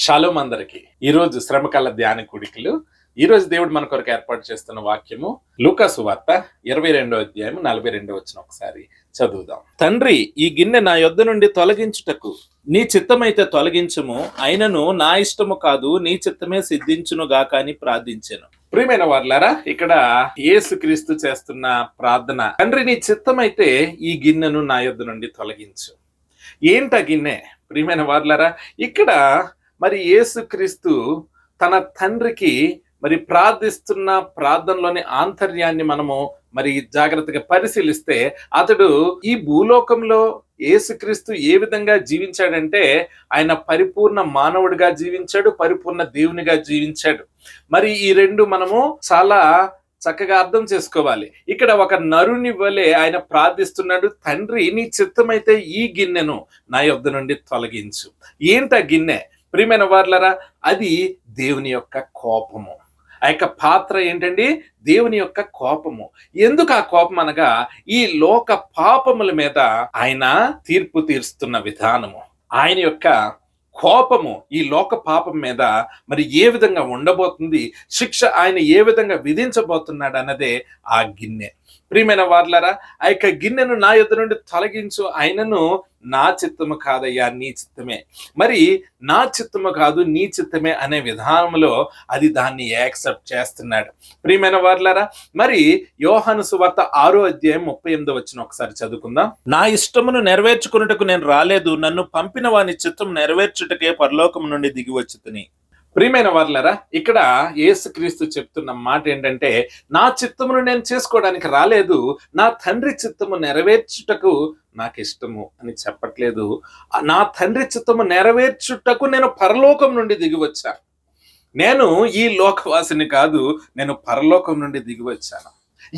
Shalom అందరికి. ఈరోజు శ్రమకాల ధ్యాన కూడికలు. ఈరోజు దేవుడు మన కొరకు ఏర్పాటు చేస్తున్న వాక్యము లూకా సువార్త 22వ అధ్యాయం 42వ వచనం ఒకసారి చదువుదాం. తండ్రి, ఈ గిన్నె నా యొద్ద నుండి తొలగించుటకు నీ చిత్తమైతే తొలగించుము, అయినను నా ఇష్టము కాదు నీ చిత్తమే సిద్ధించును గాక అని ప్రార్థించాను. ప్రియమైన వారులారా, ఇక్కడ యేసుక్రీస్తు చేస్తున్న ప్రార్థన, తండ్రి నీ చిత్తమైతే ఈ గిన్నెను నా యొద్ద నుండి తొలగించు. ఏంట గిన్నె? ప్రియమైన వారులారా, ఇక్కడ మరి యేసుక్రీస్తు తన తండ్రికి మరి ప్రార్థిస్తున్న ప్రార్థనలోని ఆంతర్యాన్ని మనము మరి జాగ్రత్తగా పరిశీలిస్తే, అతడు ఈ భూలోకంలో యేసుక్రీస్తు ఏ విధంగా జీవించాడంటే, ఆయన పరిపూర్ణ మానవుడిగా జీవించాడు, పరిపూర్ణ దేవునిగా జీవించాడు. మరి ఈ రెండు మనము చాలా చక్కగా అర్థం చేసుకోవాలి. ఇక్కడ ఒక నరుని వలె ఆయన ప్రార్థిస్తున్నాడు, తండ్రి నీ చిత్తమైతే ఈ గిన్నెను నా యొద్ద నుండి తొలగించు. ఏంట గిన్నె? ప్రియమైన వార్లరా, అది దేవుని యొక్క కోపము. ఆ యొక్క పాత్ర ఏంటండి? దేవుని యొక్క కోపము. ఎందుకు ఆ కోపం అనగా, ఈ లోక పాపముల మీద ఆయన తీర్పు తీరుస్తున్న విధానము, ఆయన యొక్క కోపము ఈ లోక పాపం మీద మరి ఏ విధంగా ఉండబోతుంది, శిక్ష ఆయన ఏ విధంగా విధించబోతున్నాడు అన్నదే ఆ గిన్నె. ప్రియమైన వార్లరా, ఆ యొక్క గిన్నెను నా యొద్ద నుండి తొలగించు, ఆయనను నా చిత్తము కాదయ్యా నీ చిత్తమే, మరి నా చిత్తము కాదు నీ చిత్తమే అనే విధానంలో అది దాన్ని యాక్సెప్ట్ చేస్తున్నాడు. ప్రియమైన వార్లరా, మరి యోహాను సువార్త 6వ అధ్యాయం 38వ వచనం ఒకసారి చదువుకుందాం. నా ఇష్టమును నెరవేర్చుకున్నటకు నేను రాలేదు, నన్ను పంపిన వాని చిత్తం నెరవేర్చుటకే పరలోకము నుండి దిగి వచ్చుతుని. ప్రియమైన వార్లరా, ఇక్కడ యేసుక్రీస్తు చెప్తున్న మాట ఏంటంటే, నా చిత్తమును నేను చేసుకోవడానికి రాలేదు, నా తండ్రి చిత్తము నెరవేర్చుటకు నాకు ఇష్టము అని చెప్పట్లేదు. నా తండ్రి చిత్తము నెరవేర్చుటకు నేను పరలోకం నుండి దిగి వచ్చాను. నేను ఈ లోకవాసిని కాదు, నేను పరలోకం నుండి దిగి వచ్చాను.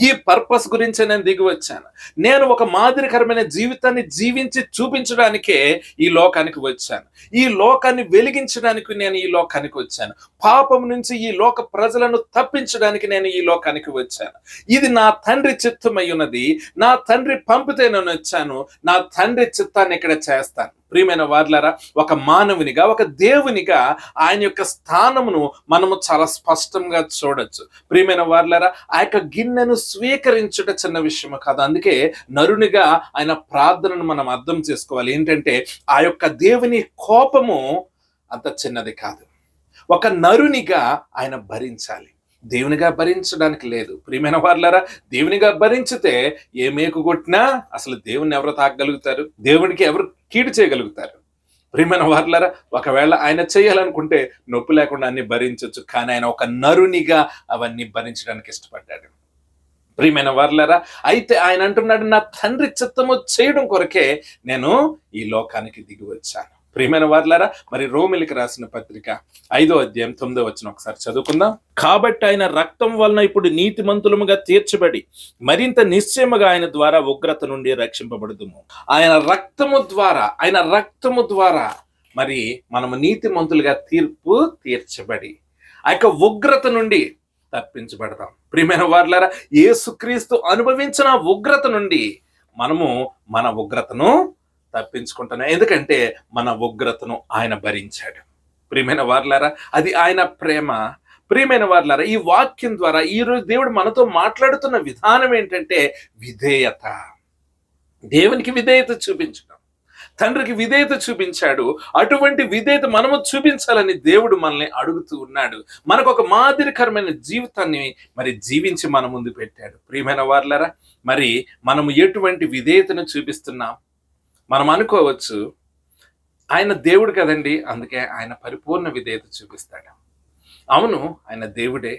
ఈ పర్పస్ గురించి నేను దిగి వచ్చాను. నేను ఒక మాదిరికరమైన జీవితాన్ని జీవించి చూపించడానికే ఈ లోకానికి వచ్చాను. ఈ లోకాన్ని వెలిగించడానికి నేను ఈ లోకానికి వచ్చాను. పాపం నుంచి ఈ లోక ప్రజలను తప్పించడానికి నేను ఈ లోకానికి వచ్చాను. ఇది నా తండ్రి చిత్తమై ఉన్నది. నా తండ్రి పంపితే నేను వచ్చాను. నా తండ్రి చిత్తాన్ని ఇక్కడ చేస్తాను. ప్రియమైన వార్లరా, ఒక మానవునిగా, ఒక దేవునిగా ఆయన యొక్క స్థానమును మనము చాలా స్పష్టంగా చూడొచ్చు. ప్రియమైన వార్లరా, ఆ యొక్క గిన్నెను స్వీకరించుట చిన్న విషయము కాదు. అందుకే నరునిగా ఆయన ప్రార్థనను మనం అర్థం చేసుకోవాలి. ఏంటంటే, ఆ యొక్క దేవుని కోపము అంత చిన్నది కాదు. ఒక నరునిగా ఆయన భరించాలి, దేవునిగా భరించడానికి లేదు. ప్రియమైన వార్లరా, దేవునిగా భరించితే ఏ మేకు కొట్టినా అసలు దేవుని ఎవరు తాగగలుగుతారు? దేవునికి ఎవరు కీడు చేయగలుగుతారు? ప్రియమైన వార్లరా, ఒకవేళ ఆయన చేయాలనుకుంటే నొప్పి లేకుండా అన్ని భరించవచ్చు, కానీ ఆయన ఒక నరునిగా అవన్నీ భరించడానికి ఇష్టపడ్డాడు. ప్రియమైన వార్లరా, అయితే ఆయన అంటున్నాడు, నా తండ్రి చిత్తము చేయడం కొరకే నేను ఈ లోకానికి దిగి వచ్చాను. ప్రియమైన వార్లారా, మరి రోమిలికి రాసిన పత్రిక 5వ అధ్యాయం 9వ వచనం ఒకసారి చదువుకుందాం. కాబట్టి ఆయన రక్తం వలన ఇప్పుడు నీతిమంతులముగా తీర్చబడి మరింత నిశ్చయముగా ఆయన ద్వారా ఉగ్రత నుండి రక్షింపబడుదుము. ఆయన రక్తము ద్వారా మరి మనము నీతిమంతులుగా తీర్పు తీర్చబడి ఆ యొక్క ఉగ్రత నుండి తప్పించబడతాం. ప్రియమైన వార్లారా, యేసుక్రీస్తు అనుభవించిన ఉగ్రత నుండి మనము మన ఉగ్రతను తప్పించుకుంటున్నాం. ఎందుకంటే మన ఉగ్రతను ఆయన భరించాడు. ప్రియమైన వార్లారా, అది ఆయన ప్రేమ. ప్రియమైన వార్లారా, ఈ వాక్యం ద్వారా ఈరోజు దేవుడు మనతో మాట్లాడుతున్న విధానం ఏంటంటే విధేయత. దేవునికి విధేయత చూపించడం, తండ్రికి విధేయత చూపించాడు. అటువంటి విధేయత మనము చూపించాలని దేవుడు మనల్ని అడుగుతూ ఉన్నాడు. మనకు ఒక మాదిరికరమైన జీవితాన్ని మరి జీవించి మన ముందు పెట్టాడు. ప్రియమైన వార్లారా, మరి మనము ఎటువంటి విధేయతను చూపిస్తున్నాం? మనం అనుకోవచ్చు, ఆయన దేవుడు కదండి, అందుకే ఆయన పరిపూర్ణ విధేయత చూపిస్తాడు. అవును, ఆయన దేవుడే,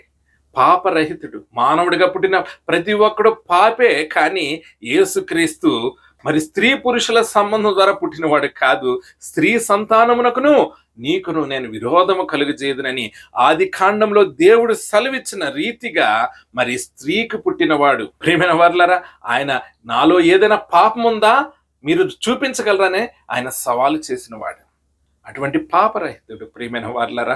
పాపరహితుడు, మానవుడిగా పుట్టిన ప్రతి ఒక్కడు పాపే. కానీ యేసుక్రీస్తు మరి స్త్రీ పురుషుల సంబంధం ద్వారా పుట్టినవాడు కాదు. స్త్రీ సంతానమునకును నీకును నేను విరోధము కలుగజేయదునని ఆది కాండంలో దేవుడు సెలవిచ్చిన రీతిగా మరి స్త్రీకి పుట్టినవాడు. ప్రియమైన వార్లారా, ఆయన నాలో ఏదైనా పాపం ఉందా మీరు చూపించగలరనే ఆయన సవాలు చేసిన వాడు. అటువంటి పాపరహితుడు. ప్రియమైన వార్లారా,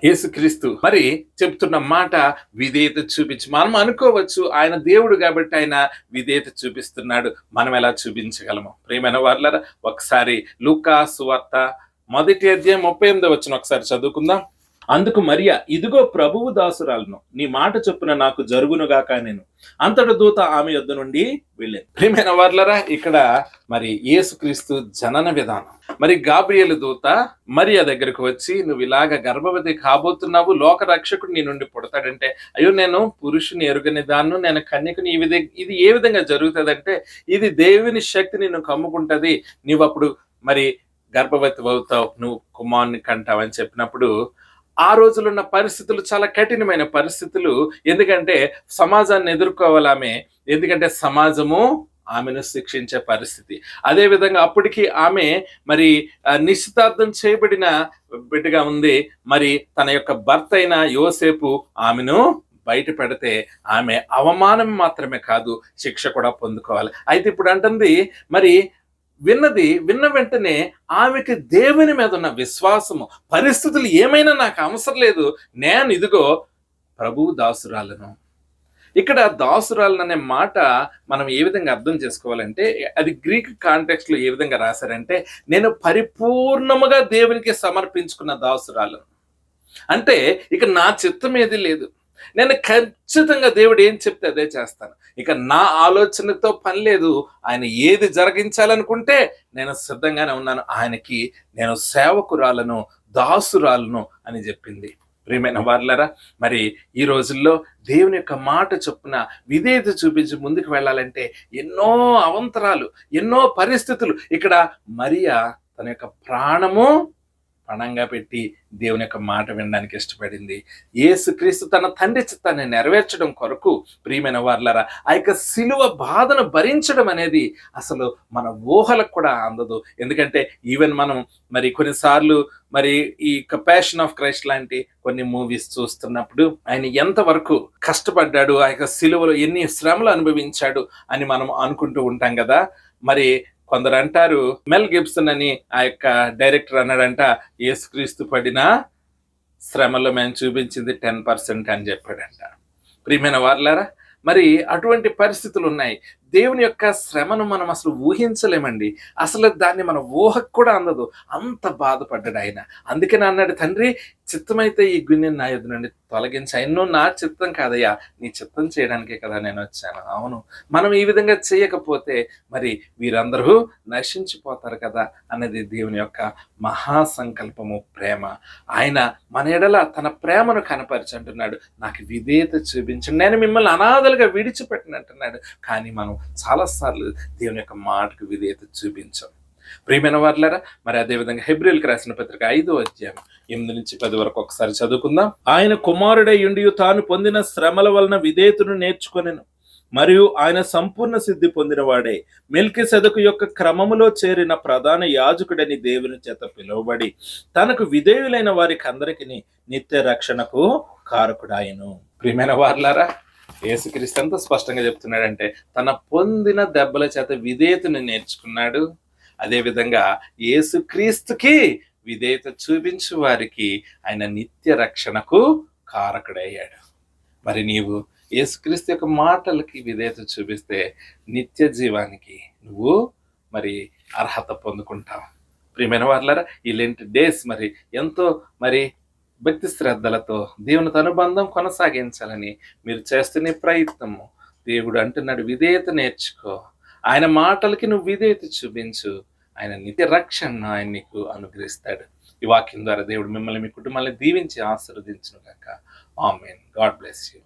యేసుక్రీస్తు మరి చెప్తున్న మాట విధేయత చూపించి, మనం అనుకోవచ్చు ఆయన దేవుడు కాబట్టి ఆయన విధేయత చూపిస్తున్నాడు, మనం ఎలా చూపించగలము? ప్రియమైన వార్లారా, ఒకసారి లూకా సువార్త మొదటి అధ్యాయం 38వ వచనం ఒకసారి చదువుకుందాం. అందుకు మరియా, ఇదిగో ప్రభువు దాసురాలను, నీ మాట చొప్పున నాకు జరుగునుగాక నేను. అంతటి దూత ఆమె యొద్ద నుండి వెళ్ళింది. ప్రియమైన వారలారా, ఇక్కడ మరి యేసుక్రీస్తు జనన విధానం. మరి గాబ్రియేలు దూత మరియా దగ్గరకు వచ్చి, నువ్వు ఇలాగ గర్భవతి కాబోతున్నావు, లోక రక్షకుడు నీ నుండి పుడతాడంటే, అయ్యో నేను పురుషుని ఎరుగని దాన్ని, నేను కన్యకుని, ఇది ఏ విధంగా జరుగుతుందంటే, ఇది దేవుని శక్తి నిన్ను కమ్ముకుంటది, నీవు అప్పుడు మరి గర్భవతి అవుతావు, నువ్వు కుమారుని కంటావు అని చెప్పినప్పుడు, ఆ రోజులు ఉన్న పరిస్థితులు చాలా కఠినమైన పరిస్థితులు. ఎందుకంటే సమాజాన్ని ఎదుర్కోవాలి ఆమె, ఎందుకంటే సమాజము ఆమెను శిక్షించే పరిస్థితి. అదే విధంగా అప్పటికి ఆమె మరి నిశ్చితార్థం చేయబడిన బిడ్డగా ఉంది. మరి తన యొక్క భర్త అయిన యోసేపు ఆమెను బయట పెడితే ఆమె అవమానం మాత్రమే కాదు, శిక్ష కూడా పొందుకోవాలి. అయితే ఇప్పుడు అంటుంది, మరి విన్న వెంటనే ఆమెకి దేవుని మీద ఉన్న విశ్వాసము, పరిస్థితులు ఏమైనా నాకు అవసరం లేదు, నేను ఇదిగో ప్రభువు దాసురాలను. ఇక్కడ దాసురాలను అనే మాట మనం ఏ విధంగా అర్థం చేసుకోవాలంటే, అది గ్రీక్ కాంటెక్స్ట్ లో ఏ విధంగా రాశారంటే, నేను పరిపూర్ణముగా దేవునికి సమర్పించుకున్న దాసురాలను. అంటే ఇక నా చిత్తం ఏది లేదు, నేను ఖచ్చితంగా దేవుడు ఏం చెప్తే అదే చేస్తాను, ఇక నా ఆలోచనతో పని లేదు, ఆయన ఏది జరిగించాలనుకుంటే నేను సిద్ధంగానే ఉన్నాను, ఆయనకి నేను సేవకురాలను, దాసురాలను అని చెప్పింది. ప్రియమైన వారలారా, మరి ఈ రోజుల్లో దేవుని యొక్క మాట చొప్పున విధేయత చూపించి ముందుకు వెళ్ళాలంటే ఎన్నో అవంతరాలు, ఎన్నో పరిస్థితులు. ఇక్కడ మరియా తన యొక్క ప్రాణము పణంగా పెట్టి దేవుని యొక్క మాట వినడానికి ఇష్టపడింది. యేసుక్రీస్తు తన తండ్రి చిత్తాన్ని నెరవేర్చడం కొరకు, ప్రియమైన వారలారా, ఆ యొక్క సిలువ బాధను భరించడం అనేది అసలు మన ఊహలకు కూడా అందదు. ఎందుకంటే ఈవెన్ మనం మరి కొన్నిసార్లు మరి ఈ ప్యాషన్ ఆఫ్ క్రైస్ట్ లాంటి కొన్ని మూవీస్ చూస్తున్నప్పుడు ఆయన ఎంతవరకు కష్టపడ్డాడు, ఆ యొక్క సిలువలో ఎన్ని శ్రమలు అనుభవించాడు అని మనం అనుకుంటూ ఉంటాం కదా. మరి కొందరు అంటారు, మెల్ గిబ్సన్ అని ఆ యొక్క డైరెక్టర్ అన్నాడంట, యేసుక్రీస్తు పడిన శ్రమలో మేము చూపించింది 10% అని చెప్పాడంట. ప్రియమైన వారలారా, మరి అటువంటి పరిస్థితులు ఉన్నాయి. దేవుని యొక్క శ్రమను మనం అసలు ఊహించలేమండి, అసలు దాన్ని మన ఊహకు కూడా అందదు, అంత బాధపడ్డాడు ఆయన. అందుకని అన్నాడు, తండ్రి చిత్తమైతే ఈ గిన్నెని నా యొద్ద నుండి తొలగించి, ఎన్నో నా చిత్తం కాదయ్యా, నీ చిత్తం చేయడానికే కదా నేను వచ్చాను. అవును, మనం ఈ విధంగా చేయకపోతే మరి వీరందరూ నశించిపోతారు కదా అన్నది దేవుని యొక్క మహాసంకల్పము, ప్రేమ. ఆయన మన ఎడల తన ప్రేమను కనపరిచి అంటున్నాడు, నాకు విధేయత చూపించండి, నేను మిమ్మల్ని అనాథలుగా విడిచిపెట్టినట్టున్నాడు. కానీ మనం చాలాసార్లు దేవుని యొక్క మాటకు విధేయత చూపించాం. ప్రియమైన వారలారా, మరి అదేవిధంగా హెబ్రీయులకు రాసిన పత్రిక 5వ అధ్యాయం 8 నుంచి 10 వరకు ఒకసారి చదువుకుందాం. ఆయన కుమారుడై ఉండి తాను పొందిన శ్రమల వలన విధేయతను నేర్చుకొనెను, మరియు ఆయన సంపూర్ణ సిద్ధి పొందినవాడే మెల్కీసెదెకు యొక్క క్రమములో చేరిన ప్రధాన యాజకుడని దేవుని చేత పిలువబడి తనకు విధేయులైన వారికి అందరికీ నిత్య రక్షణకు కారకుడాయను. ప్రియమైన వారలారా, యేసుక్రీస్తు ఎంత స్పష్టంగా చెప్తున్నాడంటే, తన పొందిన దెబ్బల చేత విధేయతను నేర్చుకున్నాడు. అదేవిధంగా యేసుక్రీస్తుకి విధేయత చూపించు వారికి ఆయన నిత్య రక్షణకు కారకుడయ్యాడు. మరి నీవు యేసుక్రీస్తు యొక్క మాటలకి విధేయత చూపిస్తే నిత్య జీవానికి నువ్వు మరి అర్హత పొందుకుంటావు. ప్రియమైన వారలారా, ఈ లెంట్ డేస్ మరి ఎంతో మరి భక్తి శ్రద్ధలతో దేవునితో అనుబంధం కొనసాగించాలని మీరు చేస్తున్న ప్రయత్నము, దేవుడు అంటున్నాడు, విధేయత నేర్చుకో, ఆయన మాటలకి నువ్వు విధేయత చూపించు, ఆయన నిత్య రక్షణ ఆయన నీకు అనుగ్రహిస్తాడు. ఈ వాక్యం ద్వారా దేవుడు మిమ్మల్ని, మీ కుటుంబాన్ని దీవించి ఆశీర్వదించును గాక. ఆమేన్. God bless you.